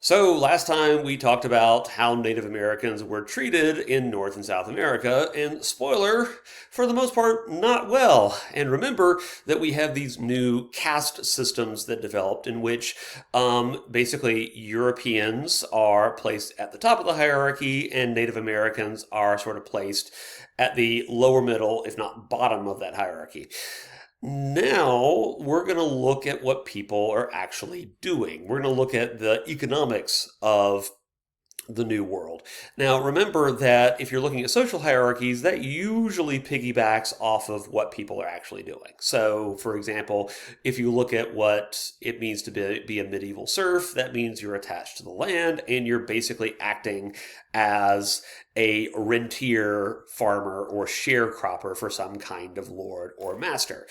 So, last time we talked about how Native Americans were treated in North and South America, and spoiler, for the most part, not well. And remember that we have these new caste systems that developed in which basically Europeans are placed at the top of the hierarchy, and Native Americans are sort of placed at the lower middle, if not bottom of that hierarchy. Now we're going to look at what people are actually doing. We're going to look at the economics of the new world. Now, remember that if you're looking at social hierarchies, that usually piggybacks off of what people are actually doing. So, for example, if you look at what it means to be a medieval serf, that means you're attached to the land and you're basically acting as a rentier farmer or sharecropper for some kind of lord or master.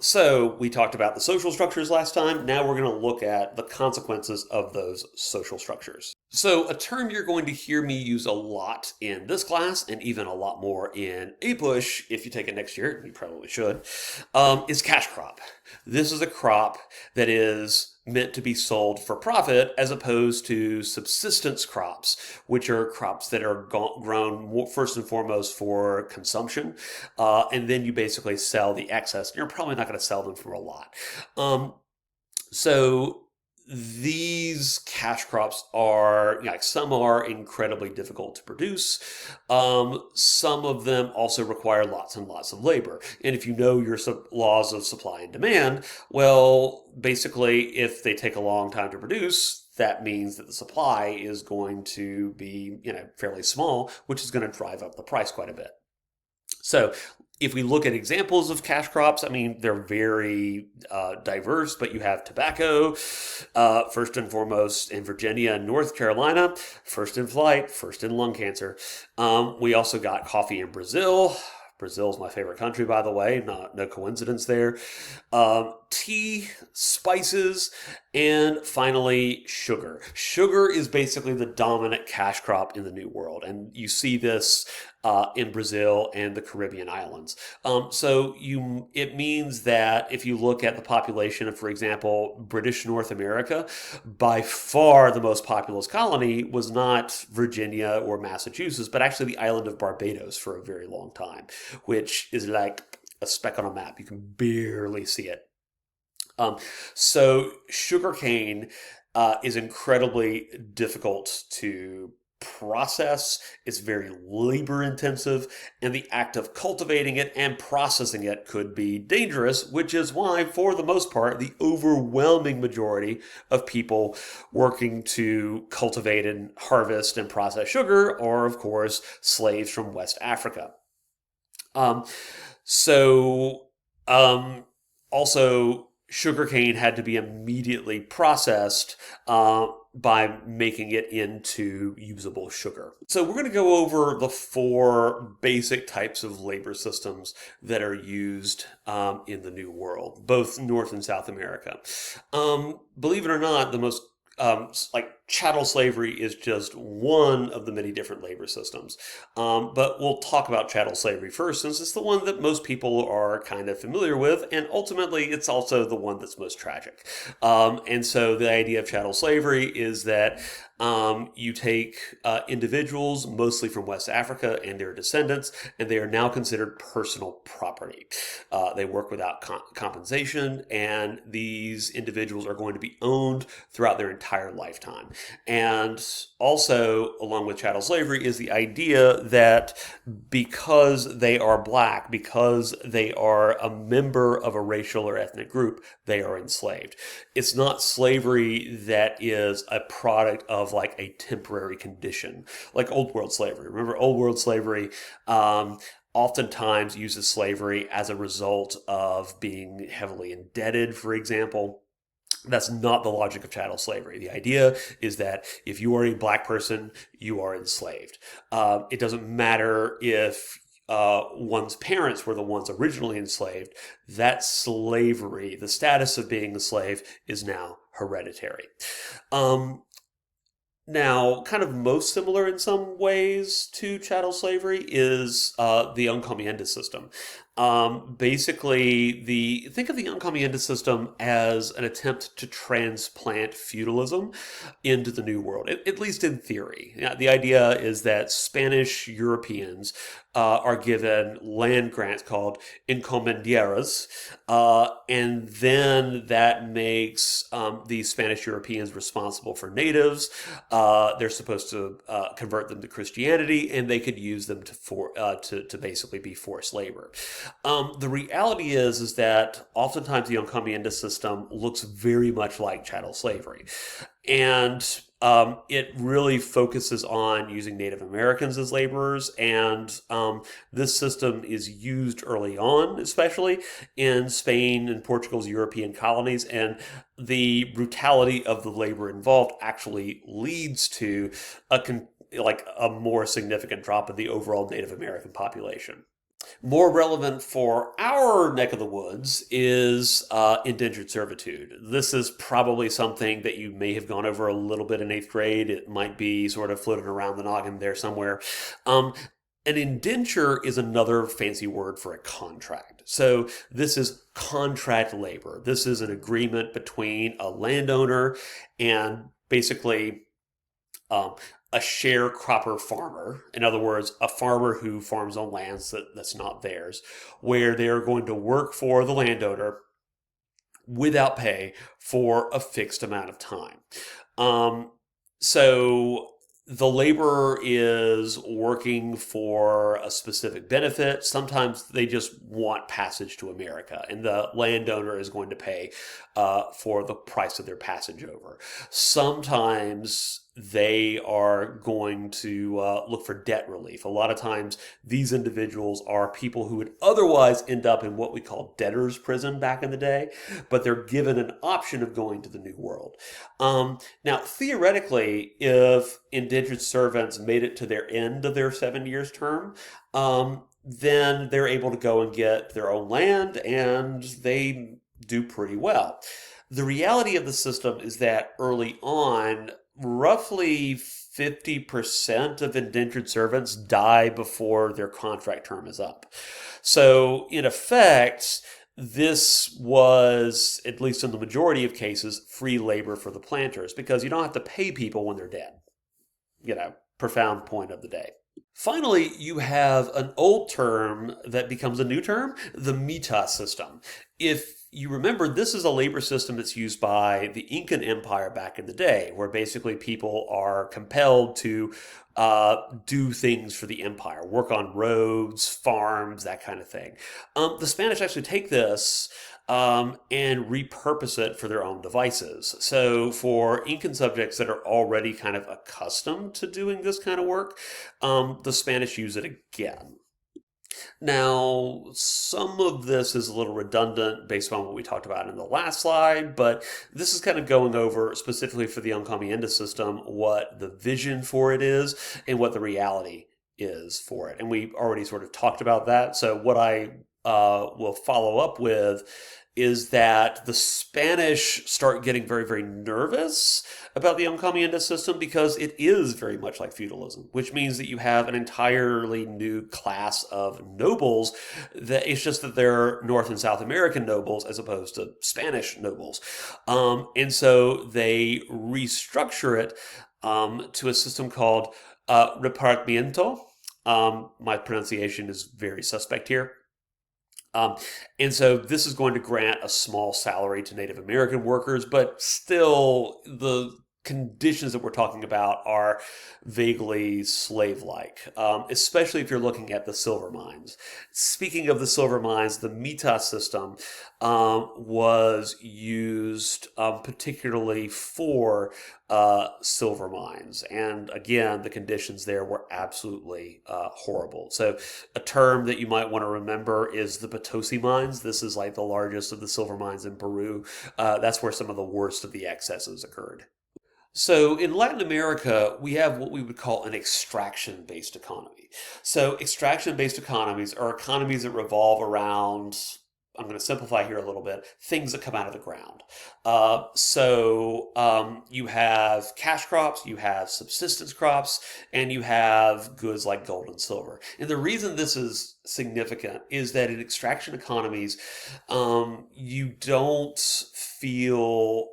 So we talked about the social structures last time. Now we're going to look at the consequences of those social structures. So a term you're going to hear me use a lot in this class, and even a lot more in APUSH, if you take it next year, you probably should, is cash crop. This is a crop that is meant to be sold for profit as opposed to subsistence crops, which are crops that are grown first and foremost for consumption. And then you basically sell the excess. You're probably not going to sell them for a lot. So these cash crops are, like, some are incredibly difficult to produce. Some of them also require lots and lots of labor. And if you know your laws of supply and demand, well, basically, if they take a long time to produce, that means that the supply is going to be, fairly small, which is going to drive up the price quite a bit. So if we look at examples of cash crops, I mean, they're very diverse, but you have tobacco, first and foremost in Virginia and North Carolina, first in flight, first in lung cancer. We also got coffee in Brazil. Brazil's my favorite country, by the way, no coincidence there. Tea, spices, and finally sugar. Sugar is basically the dominant cash crop in the New World, and you see this in Brazil and the Caribbean islands. It means that if you look at the population of, for example, British North America, by far the most populous colony was not Virginia or Massachusetts, but actually the island of Barbados for a very long time, which is like a speck on a map. You can barely see it. So sugarcane is incredibly difficult to process. It's very labor intensive, and the act of cultivating it and processing it could be dangerous, which is why, for the most part, the overwhelming majority of people working to cultivate and harvest and process sugar are, of course, slaves from West Africa. Um, so, Also, sugarcane had to be immediately processed by making it into usable sugar. So we're going to go over the four basic types of labor systems that are used in the New World, both North and South America. Believe it or not, the most chattel slavery is just one of the many different labor systems. But we'll talk about chattel slavery first, since it's the one that most people are kind of familiar with, and ultimately it's also the one that's most tragic. And so the idea of chattel slavery is that you take individuals, mostly from West Africa, and their descendants, and they are now considered personal property. They work without compensation, and these individuals are going to be owned throughout their entire lifetime. And also, along with chattel slavery, is the idea that because they are black, because they are a member of a racial or ethnic group, they are enslaved. It's not slavery that is a product of like a temporary condition, like Old World slavery. Remember, Old World slavery oftentimes uses slavery as a result of being heavily indebted, for example. That's not the logic of chattel slavery. The idea is that if you are a black person, you are enslaved. It doesn't matter if one's parents were the ones originally enslaved. That slavery, the status of being a slave, is now hereditary. Now, kind of most similar in some ways to chattel slavery is the encomienda system. Basically, think of the encomienda system as an attempt to transplant feudalism into the New World, at least in theory. Yeah, the idea is that Spanish Europeans are given land grants called encomendieras, and then that makes these Spanish Europeans responsible for natives. They're supposed to convert them to Christianity, and they could use them to basically be forced labor. The reality is that oftentimes the encomienda system looks very much like chattel slavery, and it really focuses on using Native Americans as laborers, and this system is used early on, especially in Spain and Portugal's European colonies, and the brutality of the labor involved actually leads to a more significant drop in the overall Native American population. More relevant for our neck of the woods is indentured servitude. This is probably something that you may have gone over a little bit in eighth grade. It might be sort of floating around the noggin there somewhere. An indenture is another fancy word for a contract. So this is contract labor. This is an agreement between a landowner and basically a sharecropper farmer, in other words, a farmer who farms on lands that's not theirs, where they are going to work for the landowner without pay for a fixed amount of time. So the laborer is working for a specific benefit. Sometimes they just want passage to America, and the landowner is going to pay for the price of their passage over. Sometimes they are going to look for debt relief. A lot of times these individuals are people who would otherwise end up in what we call debtor's prison back in the day, but they're given an option of going to the New World. Now, theoretically, if indentured servants made it to their end of their 7 years term, then they're able to go and get their own land, and they do pretty well. The reality of the system is that early on, roughly 50% of indentured servants die before their contract term is up. So, in effect, this was, at least in the majority of cases, free labor for the planters because you don't have to pay people when they're dead. Profound point of the day. Finally, you have an old term that becomes a new term, the mita system. If you remember, this is a labor system that's used by the Incan Empire back in the day, where basically people are compelled to do things for the empire, work on roads, farms, that kind of thing. The Spanish actually take this and repurpose it for their own devices. So for Incan subjects that are already kind of accustomed to doing this kind of work, the Spanish use it again. Now, some of this is a little redundant based on what we talked about in the last slide, but this is kind of going over specifically for the encomienda system what the vision for it is and what the reality is for it. And we already sort of talked about that. So what I will follow up with is that the Spanish start getting very, very nervous about the encomienda system because it is very much like feudalism, which means that you have an entirely new class of nobles. That it's just that they're North and South American nobles as opposed to Spanish nobles. And so they restructure it to a system called repartimiento. My pronunciation is very suspect here. And so this is going to grant a small salary to Native American workers, but still the conditions that we're talking about are vaguely slave-like, especially if you're looking at the silver mines. Speaking of the silver mines, the mita system was used particularly for silver mines. And again, the conditions there were absolutely horrible. So a term that you might want to remember is the Potosi mines. This is like the largest of the silver mines in Peru. That's where some of the worst of the excesses occurred. So in Latin America, we have what we would call an extraction-based economy. So extraction-based economies are economies that revolve around I'm going to simplify here a little bit, things that come out of the ground. You have cash crops, you have subsistence crops, and you have goods like gold and silver. And the reason this is significant is that in extraction economies, you don't feel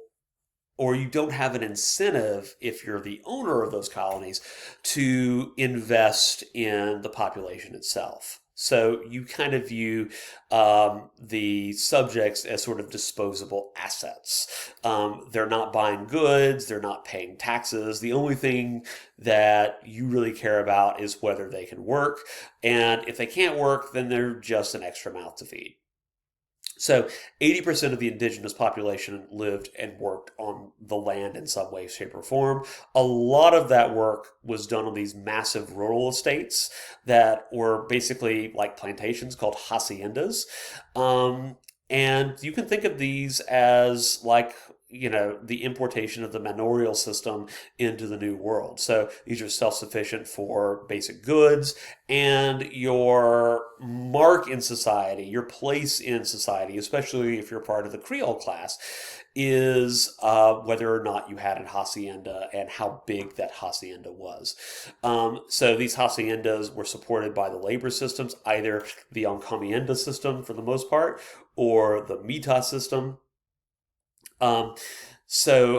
or you don't have an incentive if you're the owner of those colonies to invest in the population itself. So you kind of view the subjects as sort of disposable assets. They're not buying goods, they're not paying taxes. The only thing that you really care about is whether they can work. And if they can't work, then they're just an extra mouth to feed. So 80% of the indigenous population lived and worked on the land in some way, shape, or form. A lot of that work was done on these massive rural estates that were basically like plantations called haciendas. And you can think of these as like, the importation of the manorial system into the New World. So these are self-sufficient for basic goods, and your mark in society, your place in society, especially if you're part of the Creole class, is whether or not you had a hacienda and how big that hacienda was. So these haciendas were supported by the labor systems, either the encomienda system for the most part, or the mita system. So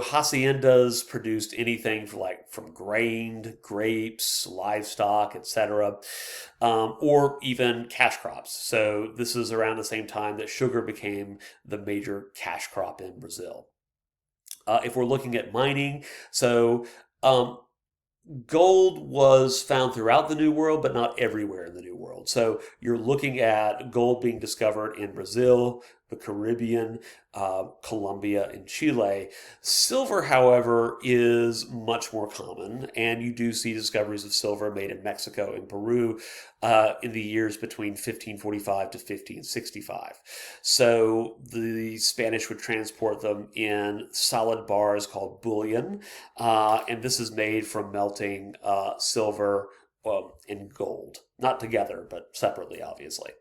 haciendas produced anything from grain, grapes, livestock, etc., or even cash crops. So this is around the same time that sugar became the major cash crop in Brazil. If we're looking at mining, gold was found throughout the New World, but not everywhere in the New World. So you're looking at gold being discovered in Brazil, the Caribbean, Colombia, and Chile. Silver, however, is much more common, and you do see discoveries of silver made in Mexico and Peru in the years between 1545 to 1565. So the Spanish would transport them in solid bars called bullion, and this is made from melting silver and gold. Not together, but separately, obviously.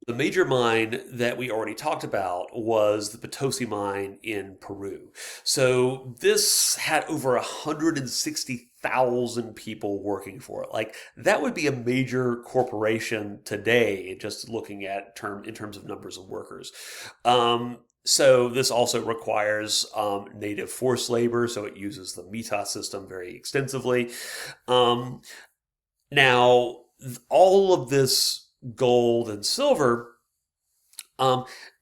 The major mine that we already talked about was the Potosi mine in Peru. So this had over 160,000 people working for it. Like that would be a major corporation today, just looking at in terms of numbers of workers. So this also requires native forced labor, so it uses the mita system very extensively. Now, all of this gold and silver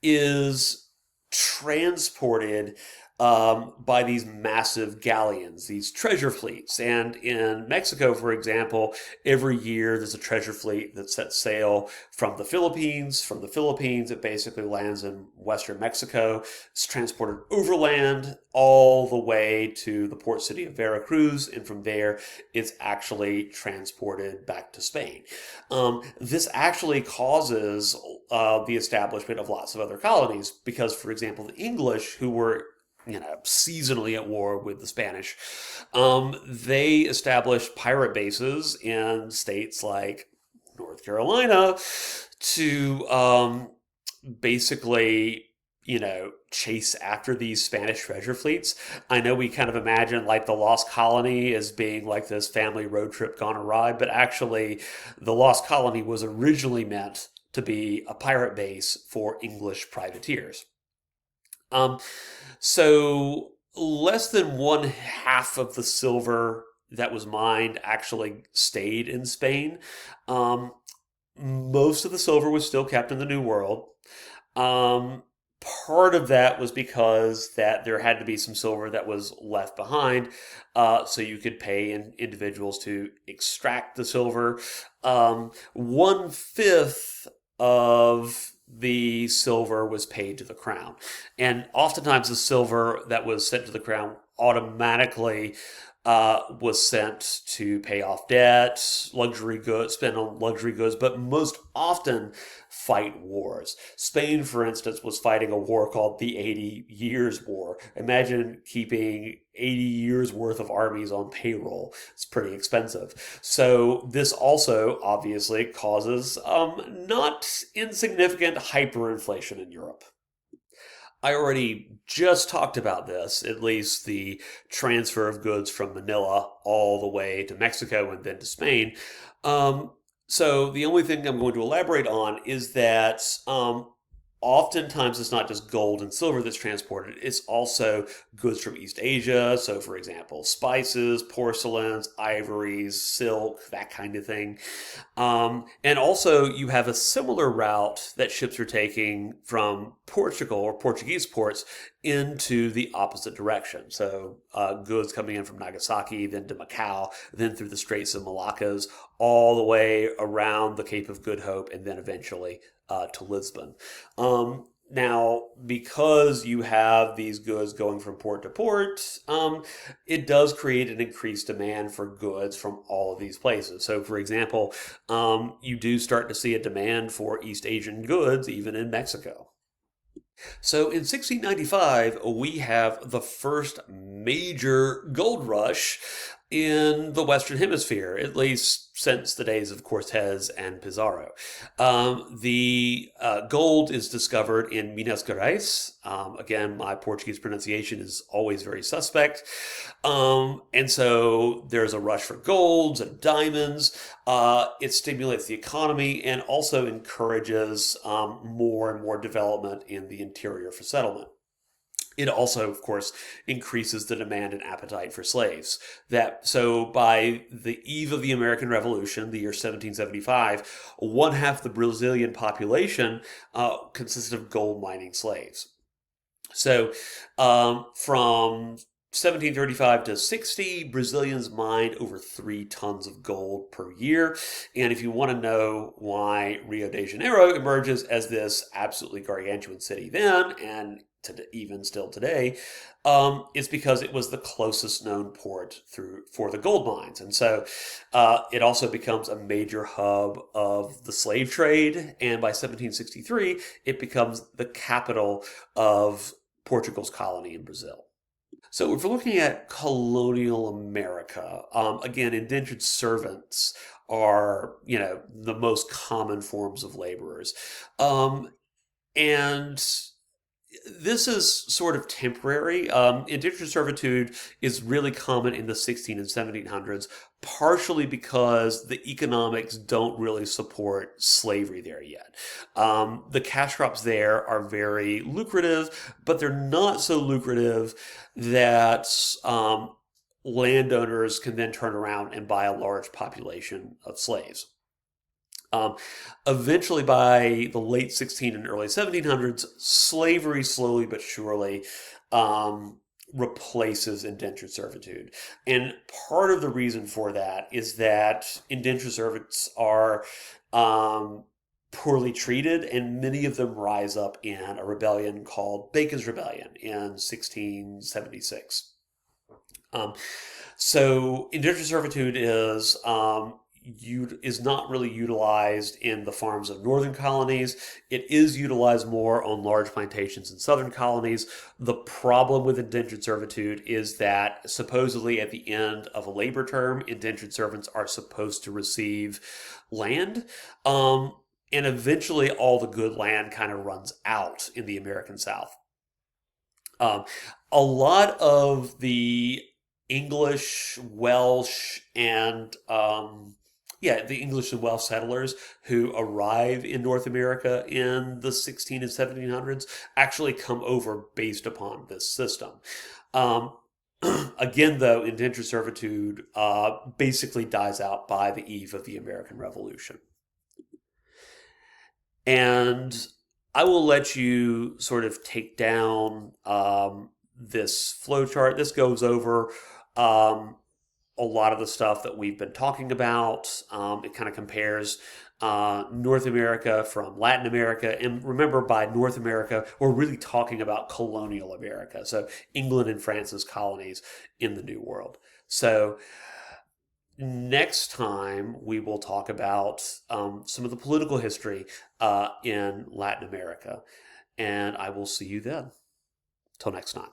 is transported by these massive galleons, these treasure fleets. And in Mexico, for example, every year there's a treasure fleet that sets sail from the Philippines. From the Philippines, it basically lands in western Mexico. It's transported overland all the way to the port city of Veracruz, and from there, it's actually transported back to Spain. This actually causes the establishment of lots of other colonies because, for example, the English, who were seasonally at war with the Spanish, they established pirate bases in states like North Carolina to basically chase after these Spanish treasure fleets. I know we kind of imagine like the Lost Colony as being like this family road trip gone awry, but actually the Lost Colony was originally meant to be a pirate base for English privateers. So less than one half of the silver that was mined actually stayed in Spain. Most of the silver was still kept in the New World. Part of that was because that there had to be some silver that was left behind, so you could pay individuals to extract the silver. 1/5 of the silver was paid to the crown. And oftentimes the silver that was sent to the crown automatically was sent to pay off debt, luxury goods, spend on luxury goods, but most often fight wars. Spain, for instance, was fighting a war called the 80 Years' War. Imagine keeping 80 years worth of armies on payroll. It's pretty expensive. So this also obviously causes not insignificant hyperinflation in Europe. I already just talked about this, at least the transfer of goods from Manila all the way to Mexico and then to Spain. Um, so the only thing I'm going to elaborate on is that oftentimes it's not just gold and silver that's transported, it's also goods from East Asia. So, for example, spices, porcelains, ivories, silk, that kind of thing. And also, you have a similar route that ships are taking from Portugal or Portuguese ports into the opposite direction. So, goods coming in from Nagasaki, then to Macau, then through the Straits of Malaccas, all the way around the Cape of Good Hope, and then eventually to Lisbon. Now, because you have these goods going from port to port, it does create an increased demand for goods from all of these places. So, for example, you do start to see a demand for East Asian goods even in Mexico. So in 1695, we have the first major gold rush in the Western Hemisphere, at least since the days of Cortez and Pizarro. The gold is discovered in Minas Gerais. Again, my Portuguese pronunciation is always very suspect. And so there's a rush for golds and diamonds. It stimulates the economy and also encourages more and more development in the interior for settlement. It also, of course, increases the demand and appetite for slaves. So by the eve of the American Revolution, the year 1775, one half the Brazilian population consisted of gold mining slaves. So from 1735 to 60, Brazilians mined over 3 tons of gold per year. And if you want to know why Rio de Janeiro emerges as this absolutely gargantuan city then, and even still today, it's because it was the closest known port for the gold mines. And so it also becomes a major hub of the slave trade. And by 1763, it becomes the capital of Portugal's colony in Brazil. So if we're looking at colonial America, again, indentured servants are, the most common forms of laborers. And this is sort of temporary. Indentured servitude is really common in the 16 and 1700s, partially because the economics don't really support slavery there yet. The cash crops there are very lucrative, but they're not so lucrative that landowners can then turn around and buy a large population of slaves. Eventually, by the late 16 and early 1700s, slavery slowly but surely replaces indentured servitude. And part of the reason for that is that indentured servants are poorly treated, and many of them rise up in a rebellion called Bacon's Rebellion in 1676. So indentured servitude is not really utilized in the farms of northern colonies. It is utilized more on large plantations in southern colonies. The problem with indentured servitude is that supposedly at the end of a labor term, indentured servants are supposed to receive land. And eventually all the good land kind of runs out in the American South. A lot of the English, Welsh, and the English and Welsh settlers who arrive in North America in the 16 and 1700s actually come over based upon this system. Again, though, indentured servitude basically dies out by the eve of the American Revolution. And I will let you sort of take down this flowchart. This goes over a lot of the stuff that we've been talking about. It kind of compares North America from Latin America. And remember, by North America, we're really talking about colonial America. So England and France's colonies in the New World. So Next time, we will talk about some of the political history in Latin America. And I will see you then. Till next time.